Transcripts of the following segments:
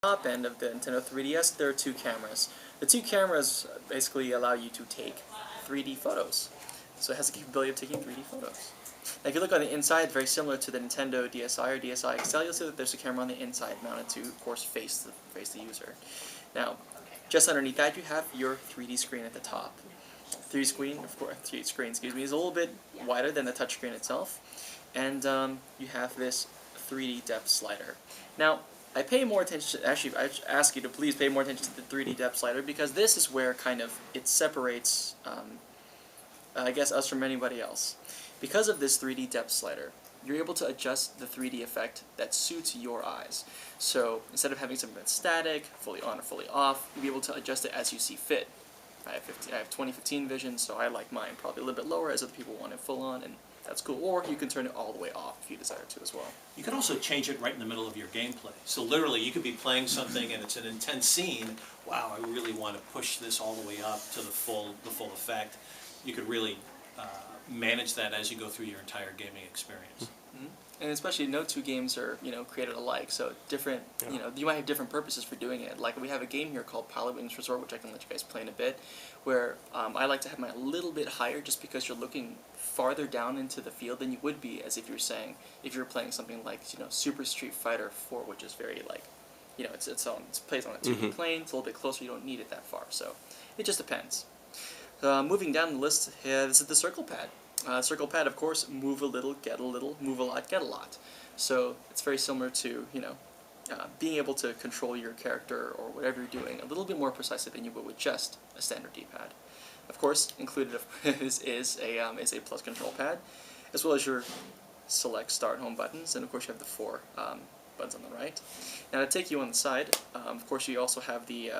Top end of the Nintendo 3DS, there are two cameras. The two cameras basically allow you to take 3D photos. So it has the capability of taking 3D photos. Now, if you look on the inside, very similar to the Nintendo DSi or DSi XL, you'll see that there's a camera on the inside mounted to, of course, face the user. Now, just underneath that, you have your 3D screen at the top. 3D screen, excuse me, is a little bit wider than the touchscreen itself, and you have this 3D depth slider. Now, I pay more attention. Actually, I ask you to please pay more attention to the 3D depth slider because this is where kind of it separates, I guess, us from anybody else. Because of this 3D depth slider, you're able to adjust the 3D effect that suits your eyes. So instead of having something that's static, fully on or fully off, you'll be able to adjust it as you see fit. I have 2015 vision, so I like mine probably a little bit lower, as other people want it full on, and that's cool. Or you can turn it all the way off if you desire to as well. You can also change it right in the middle of your gameplay. So literally, you could be playing something and it's an intense scene. Wow, I really want to push this all the way up to the full effect. You could really manage that as you go through your entire gaming experience. Mm-hmm. And especially, no two games are created alike, so different. Yeah. You might have different purposes for doing it. Like we have a game here called Pilotwings Resort, which I can let you guys play in a bit, where I like to have mine a little bit higher, just because you're looking farther down into the field than you would be as if you're playing something like Super Street Fighter 4, which is very like it plays on a 2D plane. It's a little bit closer. You don't need it that far, so it just depends. Moving down the list, this is the Circle Pad. Circle Pad, of course, move a little, get a little, move a lot, get a lot. So it's very similar to, being able to control your character or whatever you're doing a little bit more precisely than you would with just a standard D-pad. Of course, included is a plus control pad, as well as your select, start, home buttons, and of course you have the four buttons on the right. Now to take you on the side, of course you also have the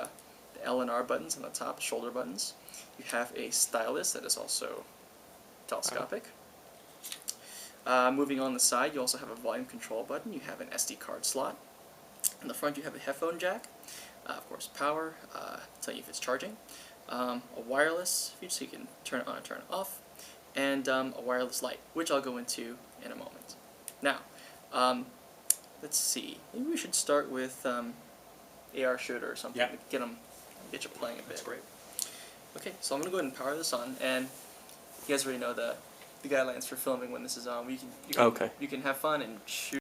L and R buttons on the top, shoulder buttons. You have a stylus that is also telescopic. Moving on the side, you also have a volume control button. You have an SD card slot. In the front, you have a headphone jack. Of course, power, tell you if it's charging. A wireless feature, so you can turn it on and turn it off. And a wireless light, which I'll go into in a moment. Now, let's see. Maybe we should start with AR shooter or something to get you playing a bit. That's great. Okay, so I'm going to go ahead and power this on, and you guys already know the guidelines for filming when this is on. You can have fun and shoot.